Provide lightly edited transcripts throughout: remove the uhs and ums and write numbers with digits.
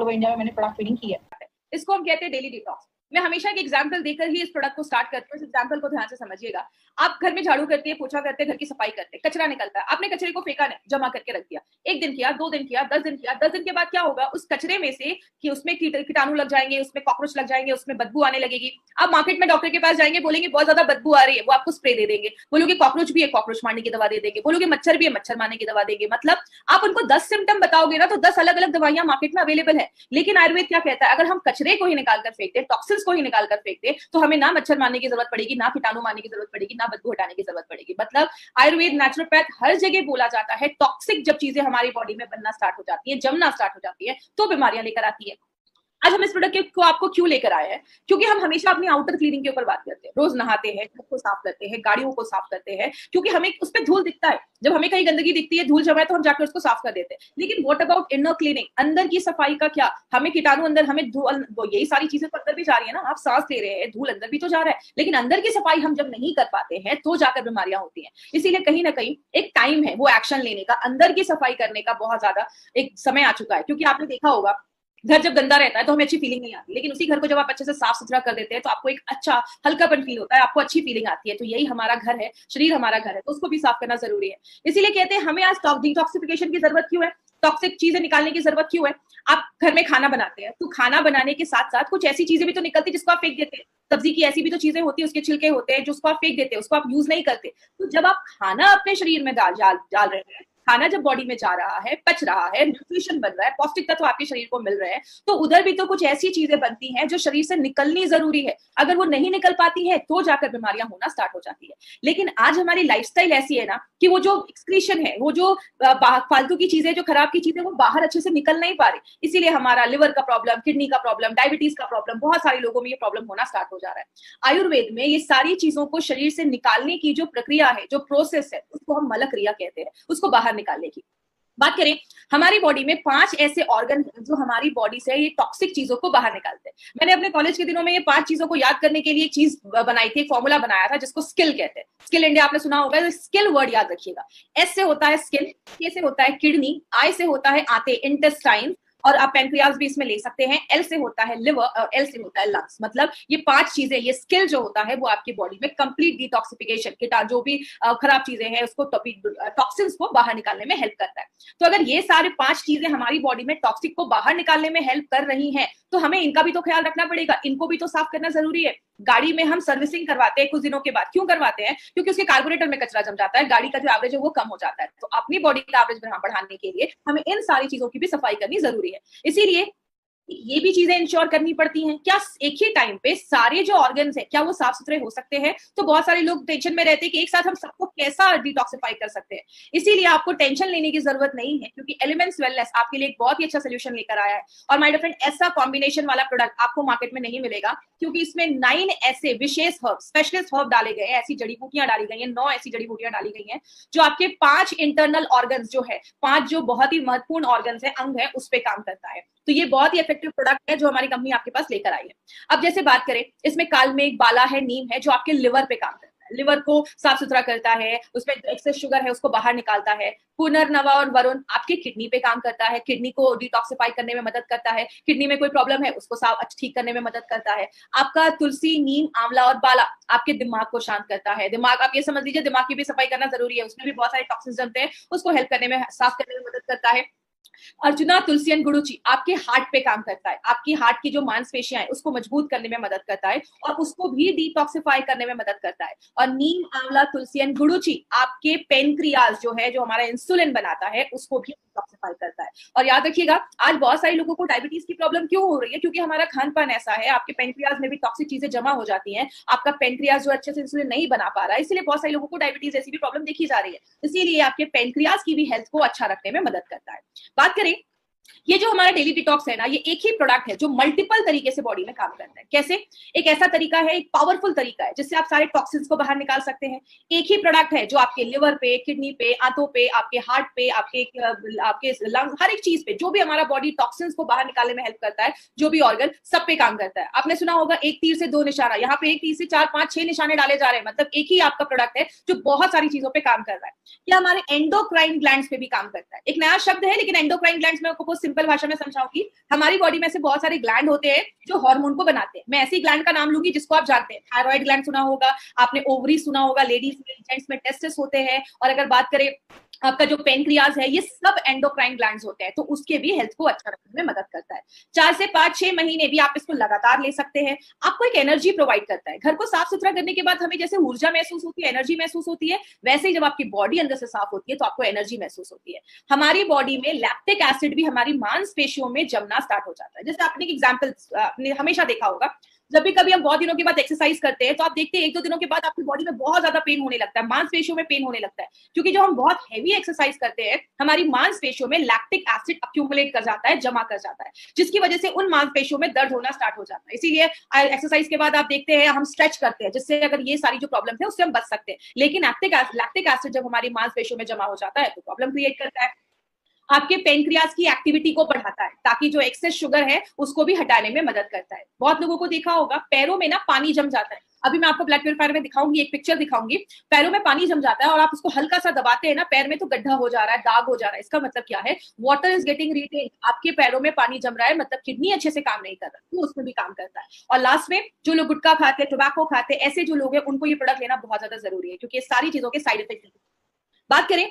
Over India में मैंने product feeding की है। इसको हम कहते हैं डेली डिटॉक्स। मैं हमेशा एक एग्जाम्पल देकर ही इस प्रोडक्ट को स्टार्ट करती हूँ। इस एग्जाम्पल को ध्यान से समझिएगा। आप घर में झाड़ू करते हैं, पोछा करते हैं, घर की सफाई करते हैं, कचरा निकलता है, आपने कचरे को फेंका नहीं, जमा करके रख दिया। 1 दिन किया, 2 दिन किया, 10 दिन किया, 10 दिन के बाद क्या होगा? उस कचरे में से कि उसमें कीटाणु लग जाएंगे, उसमें कॉकरोच लग जाएंगे, उसमें बदबू आने लगेगी। आप मार्केट में डॉक्टर के पास जाएंगे, बोलेंगे बहुत ज्यादा बदबू आ रही है, वो आपको स्प्रे दे देंगे। बोलोगे कॉकरोच भी है, कॉकरोच मारने की दवा दे देंगे। बोलोगे मच्छर भी है, मच्छर मारने की दवा देंगे। मतलब आप उनको 10 सिम्टम बताओगे ना, तो 10 अलग अलग दवाइयां मार्केट में अवेलेबल है। लेकिन आयुर्वेद क्या कहता है? अगर हम कचरे को ही निकाल कर फेंकते, टॉक्सिन्स को ही निकाल कर फेंकते, तो हमें ना मच्छर मारने की जरूरत पड़ेगी, ना कीटाणु मारने की जरूरत पड़ेगी, ना बदबू हटाने की जरूरत पड़ेगी। मतलब आयुर्वेद, नेचुरोपैथ, हर जगह बोला जाता है टॉक्सिक जब चीजें हमारी बॉडी में बनना स्टार्ट हो जाती है, जमना स्टार्ट हो जाती है, तो बीमारियां लेकर आती है। आज हम इस प्रोडक्ट को आपको क्यों लेकर आए हैं? क्योंकि हम हमेशा अपनी आउटर क्लीनिंग के ऊपर बात करते हैं। रोज नहाते हैं, घर को साफ करते हैं, गाड़ियों को साफ करते हैं, क्योंकि हमें उस पर धूल दिखता है। जब हमें कहीं गंदगी दिखती है, धूल जमा है, तो हम जाकर उसको साफ कर देते हैं। लेकिन व्हाट अबाउट इनर क्लीनिंग? अंदर की सफाई का क्या? हमें कीटाणु अंदर, हमें धूल, यही सारी चीजें तो अंदर भी जा रही है ना। आप सांस ले रहे हैं, धूल अंदर भी तो जा रहा है। लेकिन अंदर की सफाई हम जब नहीं कर पाते हैं, तो जाकर बीमारियां होती हैं। इसीलिए कहीं ना कहीं एक टाइम है वो एक्शन लेने का, अंदर की सफाई करने का बहुत ज्यादा एक समय आ चुका है। क्योंकि आपने देखा होगा, घर जब गंदा रहता है तो हमें अच्छी फीलिंग नहीं आती, लेकिन उसी घर को जब आप अच्छे से साफ सुथरा कर देते हैं तो आपको एक अच्छा हल्कापन फील होता है, आपको अच्छी फीलिंग आती है। तो यही हमारा घर है, शरीर हमारा घर है, तो उसको भी साफ करना जरूरी है। इसीलिए कहते हैं हमें आज डिटॉक्सिफिकेशन की जरूरत क्यों है, टॉक्सिक चीजें निकालने की जरूरत क्यों है? आप घर में खाना बनाते हैं, तो खाना बनाने के साथ साथ कुछ ऐसी चीजें भी तो निकलती है जिसको आप फेंक देते हैं। सब्जी की ऐसी भी तो चीजें होती है, उसके छिलके होते हैं जिसको आप फेंक देते हैं, उसको आप यूज नहीं करते। तो जब आप खाना अपने शरीर में डाल रहे हैं, खाना जब बॉडी में जा रहा है, पच रहा है, न्यूट्रिशन बन रहा है, पौष्टिक तत्व आपके शरीर को मिल रहे हैं, तो उधर भी तो कुछ ऐसी चीजें बनती हैं जो शरीर से निकलनी जरूरी है। अगर वो नहीं निकल पाती है, तो जाकर बीमारियां होना स्टार्ट हो जाती है। लेकिन आज हमारी लाइफस्टाइल ऐसी है ना कि वो जो एक्सक्रीशन है, वो जो फालतू की चीजें, जो खराब की चीजें, वो बाहर अच्छे से निकल नहीं पा रही। इसीलिए हमारा लिवर का प्रॉब्लम, किडनी का प्रॉब्लम, डायबिटीज का प्रॉब्लम, बहुत सारे लोगों में ये प्रॉब्लम होना स्टार्ट हो जा रहा है। आयुर्वेद में ये सारी चीजों को शरीर से निकालने की जो प्रक्रिया है, जो प्रोसेस है, उसको हम मल क्रिया कहते हैं, उसको बाहर निकालने की। बात करें, हमारी बॉडी में 5 ऐसे ऑर्गन हैं जो हमारी बॉडी से ये टॉक्सिक चीजों को बाहर निकालते हैं। मैंने अपने कॉलेज के दिनों में ये 5 चीजों को याद करने के लिए एक चीज बनाई थी, एक फॉर्मूला बनाया था जिसको स्किल कहते हैं। स्किल इंडिया आपने सुना होगा, स्किल वर्ड याद रखिएगा। एस से होता है स्किल, के से होता है किडनी, आई से होता है आंतें, इंटेस्टाइन, और आप पेनक्रियाज भी इसमें ले सकते हैं। एल से होता है लिवर और एल से होता है लंग्स। मतलब ये 5 चीजें, ये स्किल जो होता है वो आपकी बॉडी में कंप्लीट डिटॉक्सिफिकेशन, जो भी खराब चीजें हैं उसको, टॉक्सिन्स को बाहर निकालने में हेल्प करता है। तो अगर ये सारे 5 चीजें हमारी बॉडी में टॉक्सिक को बाहर निकालने में हेल्प कर रही हैं, तो हमें इनका भी तो ख्याल रखना पड़ेगा, इनको भी तो साफ करना जरूरी है। गाड़ी में हम सर्विसिंग करवाते हैं कुछ दिनों के बाद, क्यों करवाते हैं? क्योंकि उसके कार्बोरेटर में कचरा जम जाता है, गाड़ी का जो एवरेज है वो कम हो जाता है। तो अपनी बॉडी का एवरेज बढ़ाने के लिए हमें इन सारी चीजों की भी सफाई करनी जरूरी है। इसीलिए ये भी चीजें इंश्योर करनी पड़ती हैं। क्या एक ही टाइम पे सारे जो ऑर्गन्स हैं, क्या वो साफ सुथरे हो सकते हैं? तो बहुत सारे लोग टेंशन में रहते हैं कि एक साथ हम सबको कैसा डिटॉक्सिफाई कर सकते हैं। इसीलिए आपको टेंशन लेने की जरूरत नहीं है, क्योंकि एलिमेंट्स वेलनेस आपके लिए एक बहुत ही अच्छा सोल्यूशन लेकर आया है। और माय डियर फ्रेंड, ऐसा कॉम्बिनेशन वाला प्रोडक्ट आपको मार्केट में नहीं मिलेगा, क्योंकि इसमें 9 ऐसे विशेष हर्ब, स्पेशलिस्ट हर्ब डाले गए हैं, ऐसी जड़ी बूटियां डाली गई हैं, 9 ऐसी जड़ी बूटियां डाली गई हैं जो आपके 5 इंटरनल ऑर्गन्स जो है, 5 जो बहुत ही महत्वपूर्ण ऑर्गन्स है, अंग है, उस पर काम करता है। तो ये बहुत ही इफेक्टिव प्रोडक्ट है जो हमारी कंपनी आपके पास लेकर आई है। अब जैसे बात करें, इसमें कालमेघ, बाला है, नीम है, जो आपके लिवर पे काम करता है, लिवर को साफ सुथरा करता है, उसमें एक्सेस शुगर है उसको बाहर निकालता है। पुनर्नवा और वरुण आपके किडनी पे काम करता है, किडनी को डिटॉक्सिफाई करने में मदद करता है, किडनी में कोई प्रॉब्लम है उसको साफ ठीक करने में मदद करता है। आपका तुलसी, नीम, आंवला और बाला आपके दिमाग को शांत करता है। दिमाग, आप ये समझ लीजिए, दिमाग की भी सफाई करना जरूरी है, उसमें भी बहुत सारे टॉक्सिन्स जमते हैं, उसको हेल्प करने में, साफ करने में मदद करता है। अर्जुना, तुलसी एंड गुड़ुचि आपके हार्ट पे काम करता है, आपकी हार्ट की जो मांसपेशियां हैं उसको मजबूत करने में मदद करता है और उसको भी डिटॉक्सिफाई करने में मदद करता है। और नीम, आंवला, तुलसी एंड गुड़ुचि आपके पेनक्रियाज जो है, जो हमारा इंसुलिन बनाता है, उसको भी डिटॉक्सिफाई करता है। और याद रखिएगा, आज बहुत सारे लोगों को डायबिटीज की प्रॉब्लम क्यों हो रही है? क्योंकि हमारा खान पान ऐसा है, आपके पेनक्रियाज में भी टॉक्सिक चीजें जमा हो जाती हैं, आपका पेनक्रियाज जो अच्छे से इंसुलिन नहीं बना पा रहा है, इसलिए बहुत सारे लोगों को डायबिटीज ऐसी भी प्रॉब्लम देखी जा रही है। इसीलिए आपके पेनक्रियाज की भी हेल्थ को अच्छा रखने में मदद करता है। बात करें, ये जो हमारा डेली डिटॉक्स है ना, ये एक ही प्रोडक्ट है जो मल्टीपल तरीके से बॉडी में काम करता है। कैसे? एक ऐसा तरीका है, एक पावरफुल तरीका है जिससे आप सारे टॉक्सिन्स को बाहर निकाल सकते हैं। एक ही प्रोडक्ट है जो आपके लिवर पे, किडनी पे, आंतों पे, आपके हार्ट पे, आपके लंग्स, हर एक चीज पे, जो भी हमारा बॉडी टॉक्सिन्स को बाहर निकालने में हेल्प करता है, जो भी ऑर्गन, सब पे काम करता है। आपने सुना होगा, एक तीर से 2 निशाना, यहाँ पे एक तीर से 4, 5, 6 निशाने डाले जा रहे हैं। मतलब एक ही आपका प्रोडक्ट है जो बहुत सारी चीजों पे काम कर रहा है। ये हमारे एंडोक्राइन ग्लैंड्स पे भी काम करता है। एक नया शब्द है, लेकिन एंडोक्राइन ग्लैंड्स में आपको आपको सिंपल भाषा में समझाऊंगी, हमारी बॉडी में से बहुत सारे ग्लैंड होते हैं जो हार्मोन को बनाते हैं। मैं ऐसी ग्लैंड का नाम लूंगी जिसको आप जानते हैं, थायराइड ग्लैंड सुना होगा आपने, ओवरी सुना होगा, लेडीज में, जेंट्स में टेस्टिस होते हैं, और अगर बात करें आपका जो पेनक्रियाज है, ये सब एंडोक्राइन ग्लैंड्स होते हैं, तो उसके भी हेल्थ को अच्छा रखने में मदद करता है। 4 से 5-6 महीने भी आप इसको लगातार ले सकते हैं। आपको एक एनर्जी प्रोवाइड करता है। घर को साफ सुथरा करने के बाद हमें जैसे ऊर्जा महसूस होती है, एनर्जी महसूस होती है, वैसे ही जब आपकी बॉडी अंदर से साफ होती है तो आपको एनर्जी महसूस होती है। हमारी बॉडी में लैक्टिक एसिड भी हमारी मांसपेशियों में जमना स्टार्ट हो जाता है। जैसे आपने एक एग्जाम्पल आपने हमेशा देखा होगा, जब भी कभी हम बहुत दिनों के बाद एक्सरसाइज करते हैं तो आप देखते हैं 1-2 दिनों के बाद आपकी बॉडी में बहुत ज्यादा पेन होने लगता है, मांसपेशियों में पेन होने लगता है, क्योंकि जब हम बहुत हैवी एक्सरसाइज करते हैं हमारी मांसपेशियों में लैक्टिक एसिड अक्यूमुलेट कर जाता है, जमा कर जाता है, जिसकी वजह से उन मांसपेशियों में दर्द होना स्टार्ट हो जाता है। इसीलिए एक्सरसाइज के बाद आप देखते हैं हम स्ट्रेच करते हैं, जिससे अगर ये सारी जो प्रॉब्लम है उससे हम बच सकते हैं। लेकिन लैक्टिक एसिड जब हमारी मांसपेशियों में जमा हो जाता है तो प्रॉब्लम क्रिएट करता है, आपके पेनक्रियाज की एक्टिविटी को बढ़ाता है, ताकि जो एक्सेस शुगर है उसको भी हटाने में मदद करता है। बहुत लोगों को देखा होगा पैरों में ना पानी जम जाता है, अभी मैं आपको ब्लड प्यूरिफायर में दिखाऊंगी, एक पिक्चर दिखाऊंगी, पैरों में पानी जम जाता है और आप उसको हल्का सा दबाते हैं ना, पैर में तो गड्ढा हो जा रहा है, दाग हो जा रहा है। इसका मतलब क्या है, वाटर इज गेटिंग रिटेन, आपके पैरों में पानी जम रहा है, मतलब किडनी अच्छे से काम नहीं कर रहा, तो उसमें भी काम करता है। और लास्ट में जो लोग गुटखा खाते हैं, टोबैको खाते हैं, ऐसे जो लोग हैं उनको ये प्रोडक्ट लेना बहुत ज्यादा जरूरी है, क्योंकि ये सारी चीजों के साइड इफेक्ट। बात करें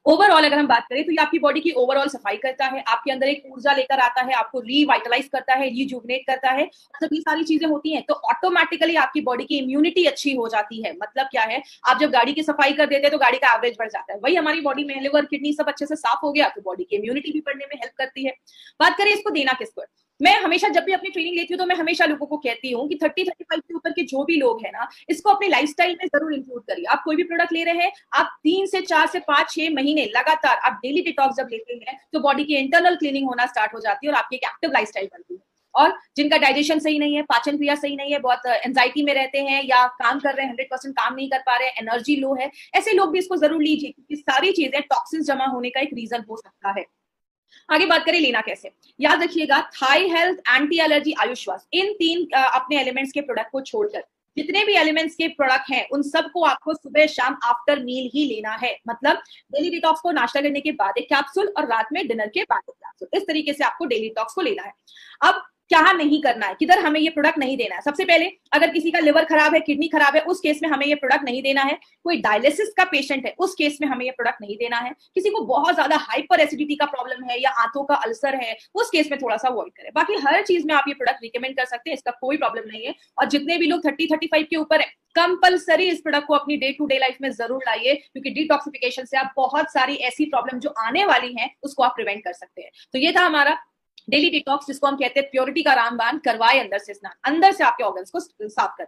ओवरऑल, अगर हम बात करें तो ये आपकी बॉडी की ओवरऑल सफाई करता है, आपके अंदर एक ऊर्जा लेकर आता है, आपको रिवाइटलाइज करता है, रिजुवनेट करता है। जब ये सारी चीजें होती हैं तो ऑटोमेटिकली आपकी बॉडी की इम्यूनिटी अच्छी हो जाती है। मतलब क्या है, आप जब गाड़ी की सफाई कर देते हैं तो गाड़ी का एवरेज बढ़ जाता है, वही हमारी बॉडी में लिवर किडनी सब अच्छे से साफ हो गया तो बॉडी की इम्यूनिटी भी बढ़ने में हेल्प करती है। बात करें इसको देना किसको, मैं हमेशा जब भी अपनी ट्रेनिंग लेती हूँ तो मैं हमेशा लोगों को कहती हूँ कि 30-35 के ऊपर के जो भी लोग हैं ना, इसको अपनी लाइफस्टाइल में जरूर इंक्लूड करिए। आप कोई भी प्रोडक्ट ले रहे हैं, आप 3 से 4 से 5-6 महीने लगातार आप डेली डिटॉक्स जब लेते हैं तो बॉडी की इंटरनल क्लीनिंग होना स्टार्ट हो जाती है और आपकी एक एक्टिव लाइफस्टाइल बनती है। और जिनका डाइजेशन सही नहीं है, पाचन क्रिया सही नहीं है, बहुत एंजाइटी में रहते हैं या काम कर रहे हैं 100% काम नहीं कर पा रहे हैं, एनर्जी लो है, ऐसे लोग भी इसको जरूर लीजिए, क्योंकि सारी चीजें टॉक्सिन जमा होने का एक रीजन हो सकता है। आगे बात करें लेना कैसे, याद रखिएगा, थाई हेल्थ, एंटी एलर्जी, आयुष्वास, इन 3 अपने एलिमेंट्स के प्रोडक्ट को छोड़कर जितने भी एलिमेंट्स के प्रोडक्ट हैं उन सबको आपको सुबह शाम आफ्टर मील ही लेना है। मतलब डेली डिटॉक्स को नाश्ता करने के बाद एक कैप्सूल और रात में डिनर के बाद एक कैप्सूल, इस तरीके से आपको डेली डिटॉक्स को लेना है। अब क्या नहीं करना है, किधर हमें ये प्रोडक्ट नहीं देना है। सबसे पहले, अगर किसी का लिवर खराब है, किडनी खराब है, उस केस में हमें ये प्रोडक्ट नहीं देना है। कोई डायलिसिस का पेशेंट है, उस केस में हमें ये प्रोडक्ट नहीं देना है। किसी को बहुत ज्यादा हाइपर एसिडिटी का प्रॉब्लम है या आंतों का अल्सर है, उस केस में थोड़ा सा अवॉइड करें। बाकी हर चीज में आप ये प्रोडक्ट रिकमेंड कर सकते हैं, इसका कोई प्रॉब्लम नहीं है। और जितने भी लोग 30-35 के ऊपर है, कंपलसरी इस प्रोडक्ट को अपनी डे टू डे लाइफ में जरूर लाइए, क्योंकि डिटॉक्सिफिकेशन से आप बहुत सारी ऐसी प्रॉब्लम जो आने वाली हैं उसको आप प्रिवेंट कर सकते हैं। तो ये था हमारा डेली डिटॉक्स, जिसको हम कहते हैं प्योरिटी का रामबाण, करवाए अंदर से स्नान, अंदर से आपके ऑर्गन्स को साफ कर।